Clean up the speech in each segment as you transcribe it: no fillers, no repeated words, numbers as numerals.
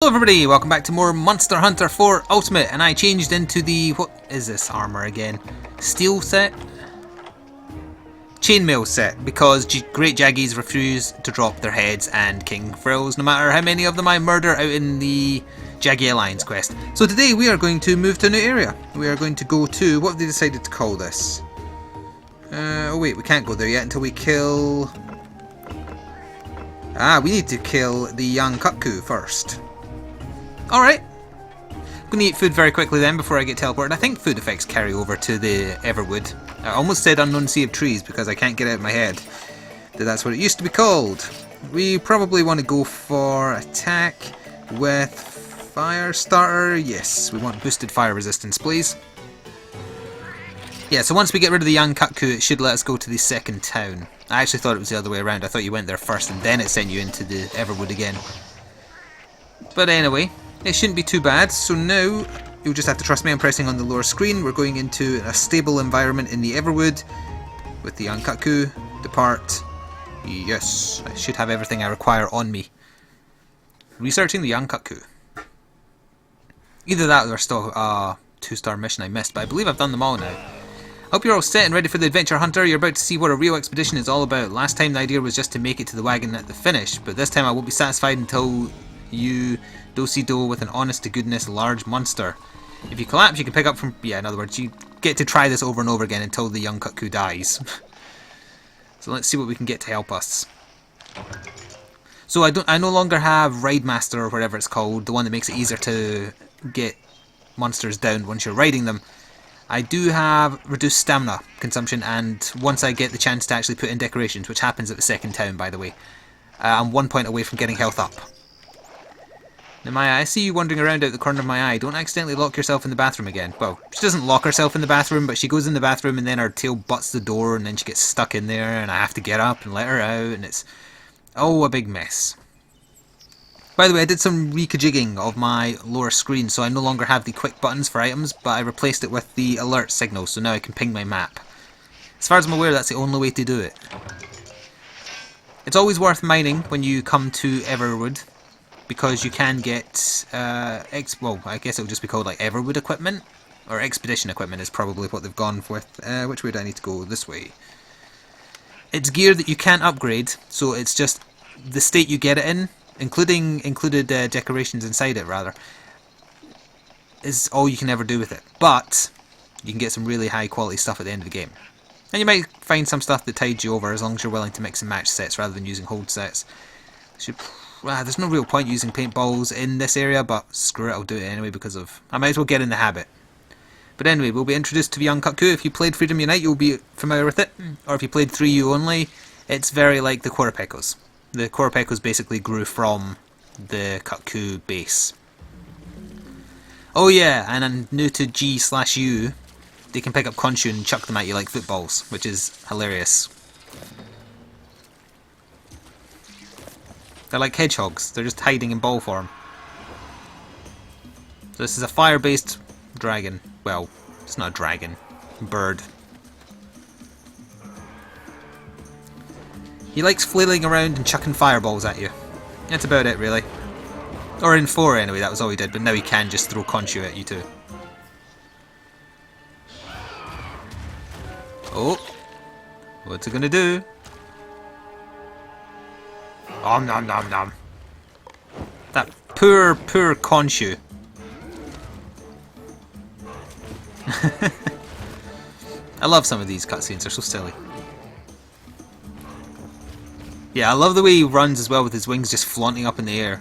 everybody, welcome back to more Monster Hunter 4 Ultimate, and I changed into the, what is this armor again? Steel set? Chainmail set, because Great Jaggies refuse to drop their heads and King Frills, no matter how many of them I murder out in the Jaggy Alliance quest. So today we are going to move to a new area. We are going to go to, what have they decided to call this? Oh wait, we can't go there yet until we kill... we need to kill the Yian Kut-Ku first. Alright. I'm going to eat food very quickly then before I get teleported. I think food effects carry over to the Everwood. I almost said Unknown Sea of Trees because I can't get it out of my head that that's what it used to be called. We probably want to go for attack with fire starter. Yes, we want boosted fire resistance, please. Yeah, so once we get rid of the Yian Kut-Ku, it should let us go to the second town. I actually thought it was the other way around. I thought you went there first and then it sent you into the Everwood again. But anyway, it shouldn't be too bad. So now, you'll just have to trust me, I'm pressing on the lower screen. We're going into a stable environment in the Everwood with the Yian Kut-Ku. Depart. Yes, I should have everything I require on me. Researching the Yian Kut-Ku. Either that or still a 2-star mission I missed, but I believe I've done them all now. Hope you're all set and ready for the Adventure Hunter. You're about to see what a real expedition is all about. Last time the idea was just to make it to the wagon at the finish, but this time I won't be satisfied until you do-si-do with an honest-to-goodness large monster. If you collapse, you can pick up from... Yeah, in other words, you get to try this over and over again until the Yian Kut-Ku dies. So let's see what we can get to help us. So I no longer have Ride Master or whatever it's called, the one that makes it easier to get monsters down once you're riding them. I do have reduced stamina consumption, and once I get the chance to actually put in decorations, which happens at the second town by the way, I'm 1 point away from getting health up. Now Maya, I see you wandering around out the corner of my eye. Don't accidentally lock yourself in the bathroom again. Well, she doesn't lock herself in the bathroom, but she goes in the bathroom and then her tail butts the door and then she gets stuck in there and I have to get up and let her out and it's... oh, a big mess. By the way, I did some rejigging of my lower screen, so I no longer have the quick buttons for items, but I replaced it with the alert signal, so now I can ping my map. As far as I'm aware, that's the only way to do it. It's always worth mining when you come to Everwood, because you can get, well, I guess it would just be called like Everwood equipment, or Expedition equipment is probably what they've gone with. Which way do I need to go? This way. It's gear that you can't upgrade, so it's just the state you get it in, included decorations inside it rather, is all you can ever do with it. But you can get some really high quality stuff at the end of the game. And you might find some stuff that tides you over as long as you're willing to mix and match sets rather than using hold sets. There's no real point using paintballs in this area, but screw it, I'll do it anyway because of... I might as well get in the habit. But anyway, we'll be introduced to the Yian Kut-Ku. If you played Freedom Unite, you'll be familiar with it. Or if you played 3U only, it's very like the Korapekos. The Korapekos basically grew from the Kut-Ku base. Oh yeah, and I'm new to G/U. They can pick up Khonshu and chuck them at you like footballs, which is hilarious. They're like hedgehogs, they're just hiding in ball form. So this is a fire-based dragon. Well, it's not a dragon. Bird. He likes flailing around and chucking fireballs at you. That's about it, really. Or in 4 anyway, that was all he did, but now he can just throw Khonshu at you too. Oh! What's it gonna do? Om nom nom nom. That poor Khonshu. I love some of these cutscenes, they're so silly. Yeah, I love the way he runs as well with his wings just flaunting up in the air.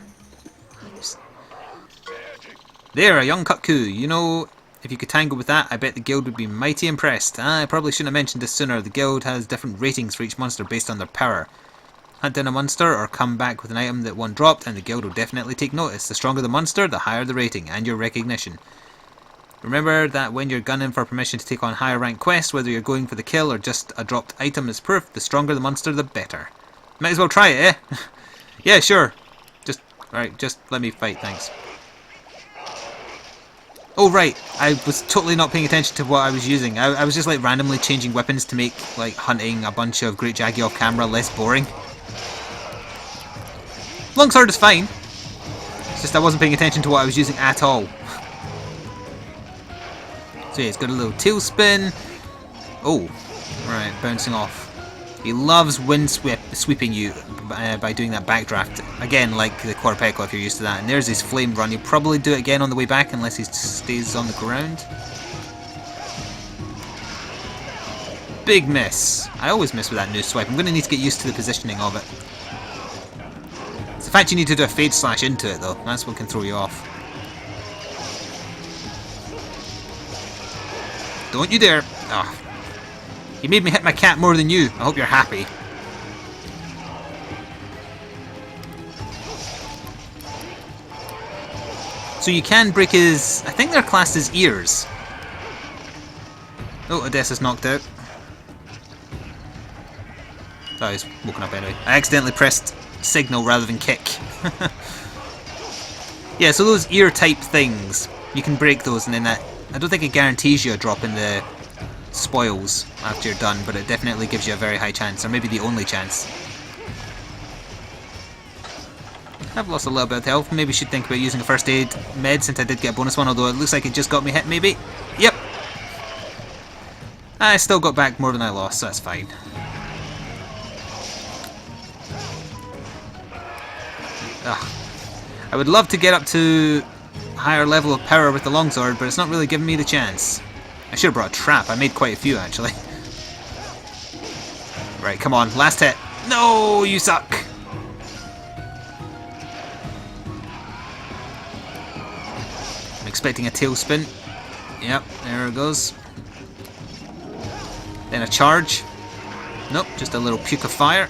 There, a Yian Kut-Ku. You know, if you could tangle with that, I bet the guild would be mighty impressed. I probably shouldn't have mentioned this sooner. The guild has different ratings for each monster based on their power. Hunt down a monster or come back with an item that one dropped and the guild will definitely take notice. The stronger the monster, the higher the rating and your recognition. Remember that when you're gunning for permission to take on higher rank quests, whether you're going for the kill or just a dropped item as proof, the stronger the monster, the better. Might as well try it, eh? Yeah, sure. Alright, just let me fight, thanks. Oh, right. I was totally not paying attention to what I was using. I was just like randomly changing weapons to make like hunting a bunch of Great Jaggy off camera less boring. Longsword is fine. It's just I wasn't paying attention to what I was using at all. So yeah, he's got a little tail spin. Oh, right, bouncing off. He loves wind sweeping you by doing that backdraft. Again, like the Quadrupeco if you're used to that. And there's his flame run. He'll probably do it again on the way back unless he stays on the ground. Big miss. I always miss with that new swipe. I'm going to need to get used to the positioning of it. It's the fact you need to do a fade slash into it though. That's what can throw you off. Don't you dare. Oh. You made me hit my cat more than you. I hope you're happy. So you can break his... I think they're classed as ears. Oh, Odessa's knocked out. Oh, he's woken up anyway. I accidentally pressed signal rather than kick. Yeah, so those ear type things, you can break those and then that... I don't think it guarantees you a drop in the spoils after you're done, but it definitely gives you a very high chance, or maybe the only chance. I've lost a little bit of health. Maybe should think about using a first aid med since I did get a bonus one, although it looks like it just got me hit maybe. Yep. I still got back more than I lost, so that's fine. Ugh. I would love to get up to higher level of power with the longsword, but it's not really giving me the chance. I should have brought a trap. I made quite a few actually. Right, come on, last hit. No, you suck. I'm expecting a tailspin. Yep, there it goes. Then a charge. Nope, just a little puke of fire.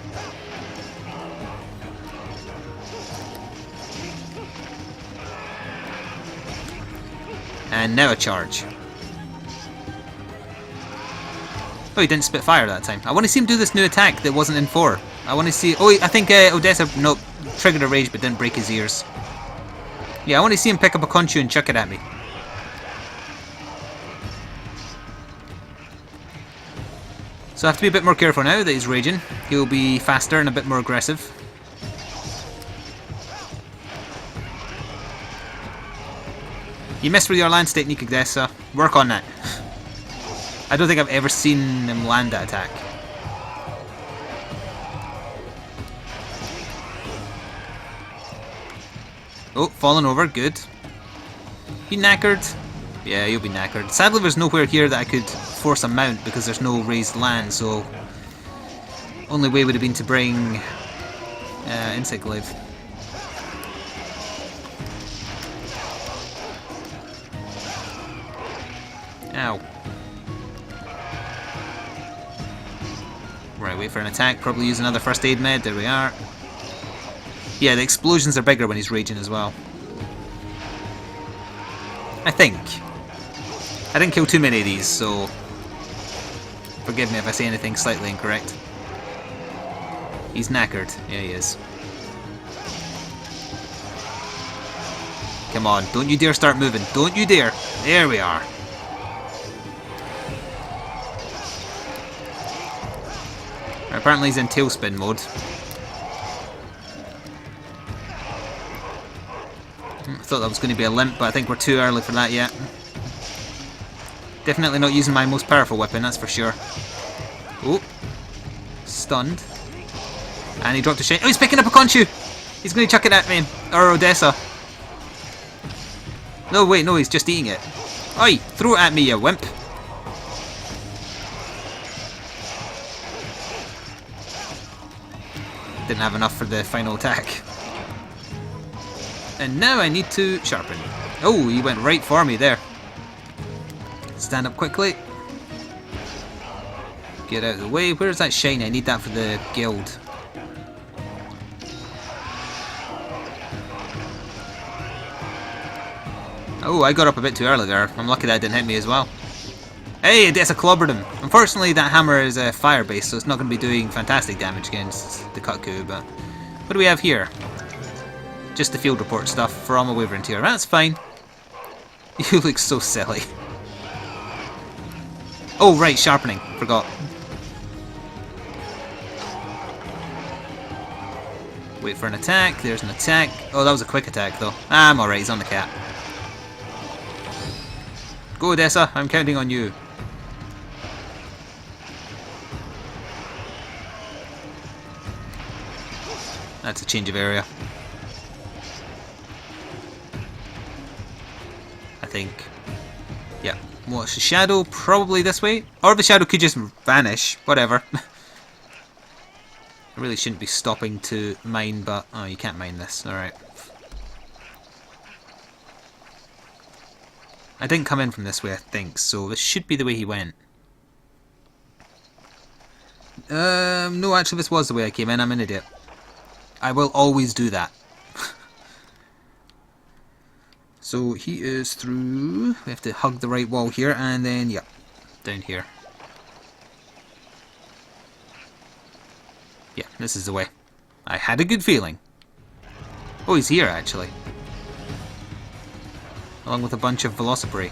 And now a charge. Oh, he didn't spit fire that time. I want to see him do this new attack that wasn't in 4. I want to see... Oh, I think Odessa... Nope, triggered a rage but didn't break his ears. Yeah, I want to see him pick up a conchu and chuck it at me. So I have to be a bit more careful now that he's raging. He'll be faster and a bit more aggressive. You missed with your lance technique, Odessa. Work on that. I don't think I've ever seen him land that attack. Oh, falling over, good. You knackered? Yeah, you'll be knackered. Sadly there's nowhere here that I could force a mount because there's no raised land, so... Only way would have been to bring... Insect Glaive. Ow. Right, wait for an attack, probably use another first aid med, there we are. Yeah, the explosions are bigger when he's raging as well. I think. I didn't kill too many of these, so... Forgive me if I say anything slightly incorrect. He's knackered. Yeah, he is. Come on, don't you dare start moving. Don't you dare. There we are. Apparently he's in tailspin mode. I thought that was going to be a limp, but I think we're too early for that yet. Definitely not using my most powerful weapon, that's for sure. Oh. Stunned. And he dropped a shine. Oh, he's picking up a conchu! He's going to chuck it at me. Or Odessa. No, wait, no, he's just eating it. Oi! Throw it at me, you wimp! Didn't have enough for the final attack. And now I need to sharpen. Oh, he went right for me there. Stand up quickly. Get out of the way. Where's that shine? I need that for the guild. Oh, I got up a bit too early there. I'm lucky that didn't hit me as well. Hey, Odessa clobbered him. Unfortunately, that hammer is fire-based, so it's not going to be doing fantastic damage against the Kut-Ku, but... What do we have here? Just the field report stuff for all my Wyvern tier. That's fine. You look so silly. Oh, right, sharpening. Forgot. Wait for an attack. There's an attack. Oh, that was a quick attack though. I'm alright, he's on the cat. Go, Odessa, I'm counting on you. That's a change of area. I think. Yeah. What's the shadow? Probably this way. Or the shadow could just vanish. Whatever. I really shouldn't be stopping to mine, but... Oh, you can't mine this. Alright. I didn't come in from this way, I think, so this should be the way he went. No, actually this was the way I came in. I'm an idiot. I will always do that. So he is through. We have to hug the right wall here, and then, yeah, down here. Yeah, this is the way. I had a good feeling. Oh, he's here, actually. Along with a bunch of Velocipede.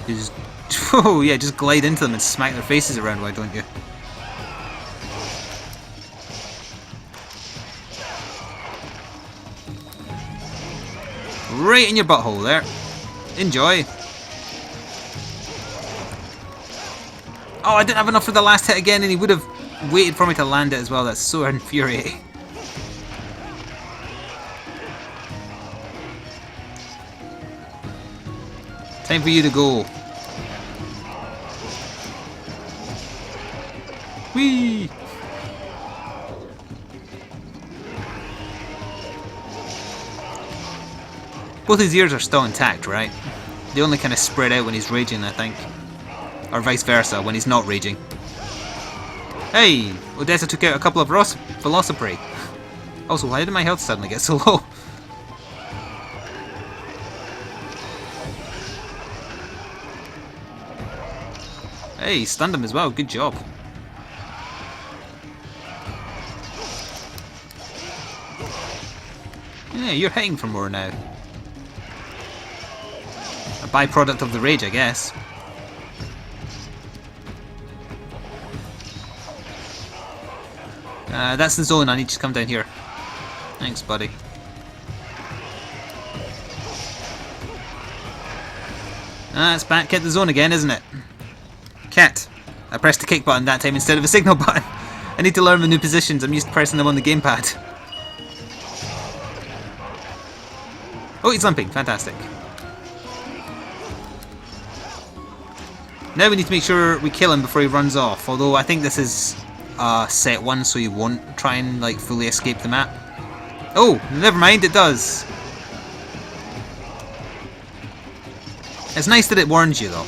Just, oh yeah, just glide into them and smack their faces around, why don't you? Right in your butthole there. Enjoy. Oh, I didn't have enough for the last hit again, and he would have waited for me to land it as well. That's so infuriating. Time for you to go. Whee! Both his ears are still intact, right? They only kind of spread out when he's raging, I think. Or vice versa, when he's not raging. Hey! Odessa took out a couple of Velocipede. Also, why did my health suddenly get so low? Hey, he stunned him as well, good job. Yeah, you're hitting for more now. A byproduct of the rage, I guess. That's the zone, I need you to come down here. Thanks, buddy. It's back at the zone again, isn't it? Cat. I pressed the kick button that time instead of a signal button. I need to learn the new positions, I'm used to pressing them on the gamepad. Oh, he's limping, fantastic. Now we need to make sure we kill him before he runs off, although I think this is set 1, so he won't try and like fully escape the map. Oh, never mind, it does. It's nice that it warns you though.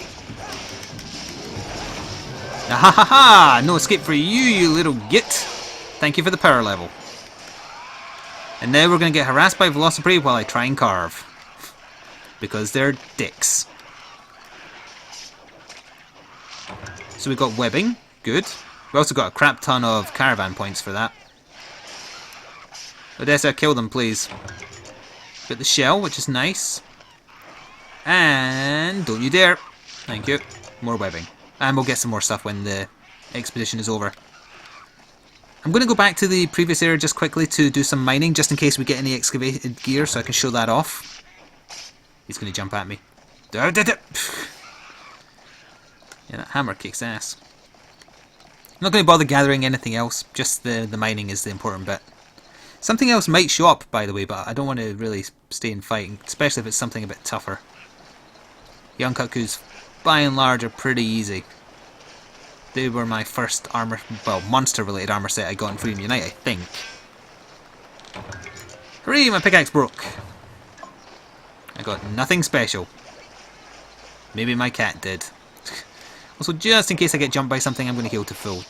Ha ha ha! No escape for you, you little git. Thank you for the power level. And now we're going to get harassed by Velocipede while I try and carve. Because they're dicks. So we've got webbing. Good. We also got a crap ton of caravan points for that. Odessa, kill them, please. Got the shell, which is nice. And don't you dare. Thank you. More webbing. And we'll get some more stuff when the expedition is over. I'm going to go back to the previous area just quickly to do some mining, just in case we get any excavated gear, so I can show that off. He's going to jump at me. Yeah, that hammer kicks ass. I'm not going to bother gathering anything else, just the mining is the important bit. Something else might show up, by the way, but I don't want to really stay in fighting, especially if it's something a bit tougher. Yian Kut-Kus, by and large, are pretty easy. They were my first armor, well, monster-related armor set I got in Freedom Unite, I think. Hooray, my pickaxe broke. I got nothing special. Maybe my cat did. Also, just in case I get jumped by something, I'm going to heal to full.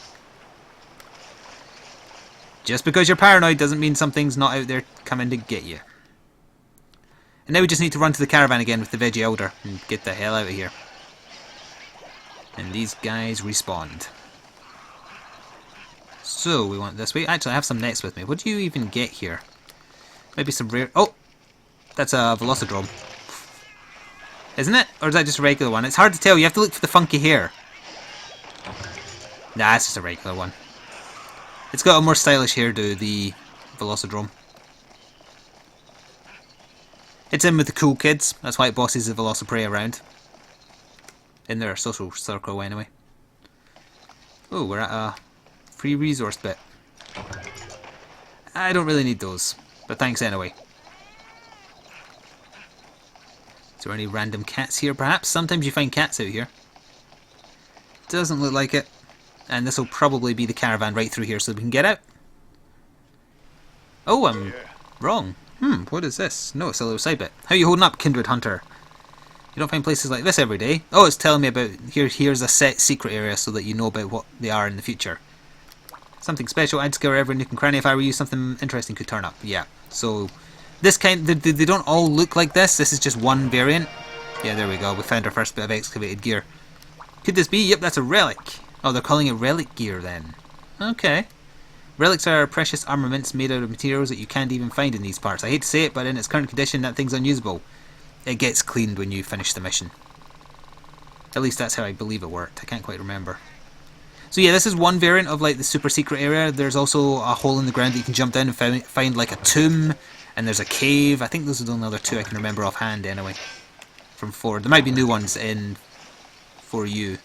Just because you're paranoid doesn't mean something's not out there coming to get you. And now we just need to run to the caravan again with the Veggie Elder and get the hell out of here. And these guys respawned. So, we want this way. Actually, I have some nets with me. What do you even get here? Maybe some rare... Oh! That's a Velocidrome. Isn't it? Or is that just a regular one? It's hard to tell. You have to look for the funky hair. Nah, it's just a regular one. It's got a more stylish hairdo, the Velocidrome. It's in with the cool kids, that's why it bosses the Velociprey around. In their social circle, anyway. Oh, we're at a free resource bit. I don't really need those, but thanks anyway. Is there any random cats here, perhaps? Sometimes you find cats out here. Doesn't look like it. And this will probably be the caravan right through here so we can get out. Oh, I'm wrong. What is this? No, it's a little side bit. How are you holding up, Kindred Hunter? You don't find places like this every day. Oh, it's telling me about... Here's a set secret area so that you know about what they are in the future. Something special. I'd scour every nook and cranny if I were you. Something interesting could turn up. Yeah. So, this kind... They don't all look like this. This is just one variant. Yeah, there we go. We found our first bit of excavated gear. Could this be? Yep, that's a relic. Oh, they're calling it relic gear then. Okay. Relics are precious armaments made out of materials that you can't even find in these parts. I hate to say it, but in its current condition, that thing's unusable. It gets cleaned when you finish the mission. At least that's how I believe it worked. I can't quite remember. So yeah, this is one variant of like the super secret area. There's also a hole in the ground that you can jump down and find like a tomb. And there's a cave. I think those are the only other two I can remember offhand anyway. From 4. There might be new ones in 4U.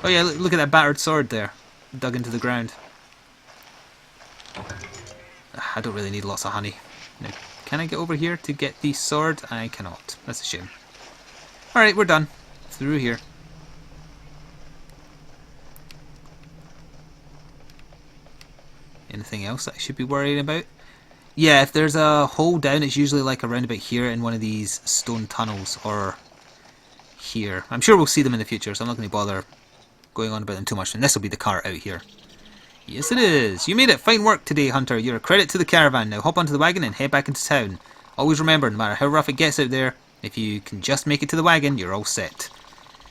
Oh yeah, look at that battered sword there. Dug into the ground. I don't really need lots of honey. Now, can I get over here to get the sword? I cannot. That's a shame. Alright, we're done. Through here. Anything else that I should be worrying about? Yeah, if there's a hole down, it's usually like around about here in one of these stone tunnels, or here. I'm sure we'll see them in the future, so I'm not going to bother going on about them too much. And this will be the car out here. Yes, it is. You made it. Fine work today, Hunter. You're a credit to the caravan. Now hop onto the wagon and head back into town. Always remember, no matter how rough it gets out there, if you can just make it to the wagon, you're all set.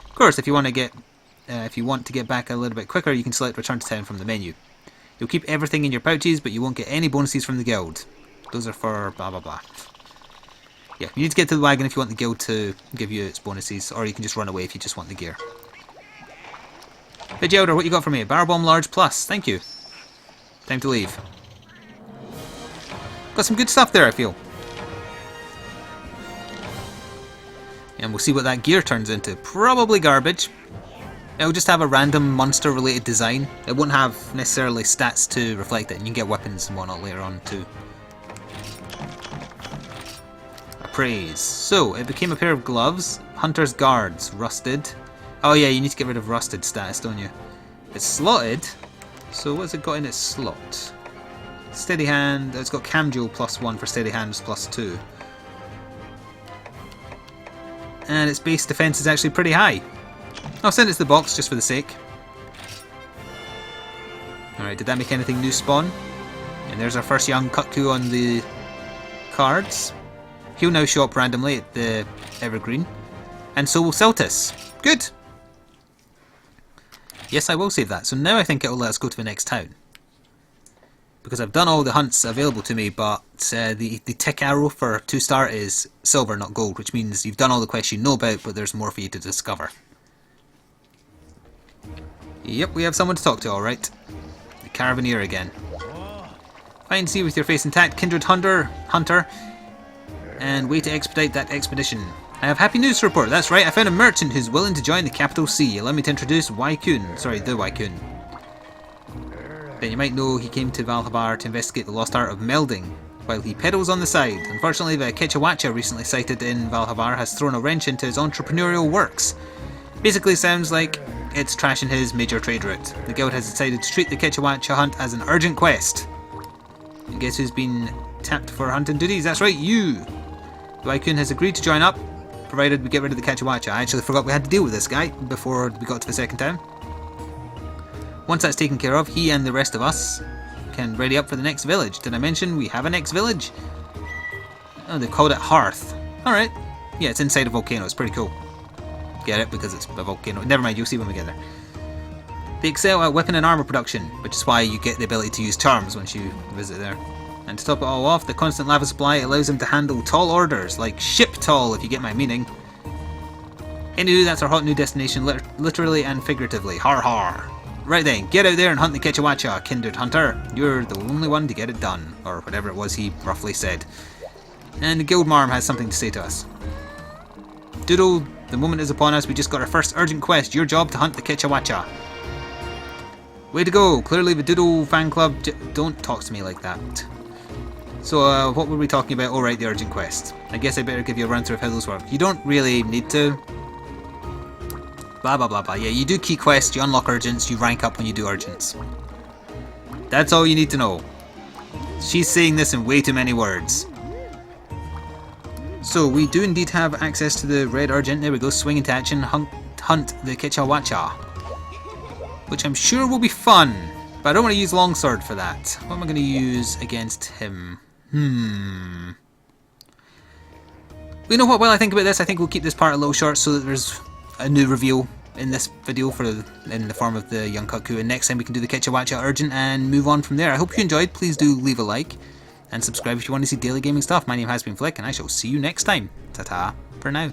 Of course, if you want to get back a little bit quicker, you can select Return to Town from the menu. You'll keep everything in your pouches, but you won't get any bonuses from the guild. Those are for blah blah blah. Yeah, you need to get to the wagon if you want the guild to give you its bonuses, or you can just run away if you just want the gear. Hey Elder, what you got for me? Barrel Bomb Large Plus, thank you. Time to leave. Got some good stuff there, I feel. And we'll see what that gear turns into. Probably garbage. It'll just have a random monster related design. It won't have necessarily stats to reflect it, and you can get weapons and whatnot later on too. Appraise. So, it became a pair of gloves. Hunter's Guards. Rusted. Oh yeah, you need to get rid of rusted status, don't you? It's slotted. So what's it got in its slot? Steady hand. It's got Cam Duel +1 for steady hands +2. And its base defense is actually pretty high. I'll send it to the box just for the sake. Alright, did that make anything new spawn? And there's our first Yian Kut-Ku on the cards. He'll now show up randomly at the Evergreen. And so will Celtis. Good! Yes, I will save that. So now I think it'll let us go to the next town. Because I've done all the hunts available to me, but the tick arrow for 2-star is silver, not gold, which means you've done all the quests you know about, but there's more for you to discover. Yep, we have someone to talk to, alright. The Caravaneer again. Fine to see you with your face intact, Kindred Hunter, and way to expedite that expedition. I have happy news to report. That's right, I found a merchant who's willing to join the capital sea. Allow me to introduce Wai-kun. Sorry, the Wai-kun. Then you might know he came to Valhabar to investigate the lost art of melding, while he peddles on the side. Unfortunately, the Kechawacha recently sighted in Valhabar has thrown a wrench into his entrepreneurial works. Basically sounds like it's trashing his major trade route. The guild has decided to treat the Kechawacha hunt as an urgent quest. And guess who's been tapped for hunting duties? That's right, you! Wai-kun has agreed to join up, provided we get rid of the Kechawacha. I actually forgot we had to deal with this guy before we got to the second town. Once that's taken care of, he and the rest of us can ready up for the next village. Did I mention we have a next village? Oh, they called it Hearth. Alright. Yeah, it's inside a volcano. It's pretty cool. Get it? Because it's a volcano. Never mind, you'll see when we get there. They excel at weapon and armor production, which is why you get the ability to use charms once you visit there. And to top it all off, the constant lava supply allows them to handle tall orders, like ship tall if you get my meaning. Anywho, that's our hot new destination, literally and figuratively. Har har. Right then, get out there and hunt the Kichawacha, kindred hunter. You're the only one to get it done. Or whatever it was he roughly said. And the guild marm has something to say to us. Doodle, the moment is upon us. We just got our first urgent quest. Your job to hunt the Kichawacha. Way to go. Clearly the Doodle fan club... Don't talk to me like that. So, what were we talking about? Oh, right, the urgent quest. I guess I better give you a run through of how those work. You don't really need to... Blah, blah, blah, blah. Yeah, you do key quests, you unlock urgents, you rank up when you do urgents. That's all you need to know. She's saying this in way too many words. So, we do indeed have access to the red urgent. There we go, swing attach and hunt the Kichawacha. Which I'm sure will be fun. But I don't want to use longsword for that. What am I going to use against him? You know what, while I think about this, I think we'll keep this part a little short so that there's a new reveal in this video in the form of the Yian Kut-Ku, and next time we can do the Kichawacha urgent and move on from there. I hope you enjoyed. Please do leave a like and subscribe if you want to see daily gaming stuff. My name has been Flik, and I shall see you next time. Ta-ta for now.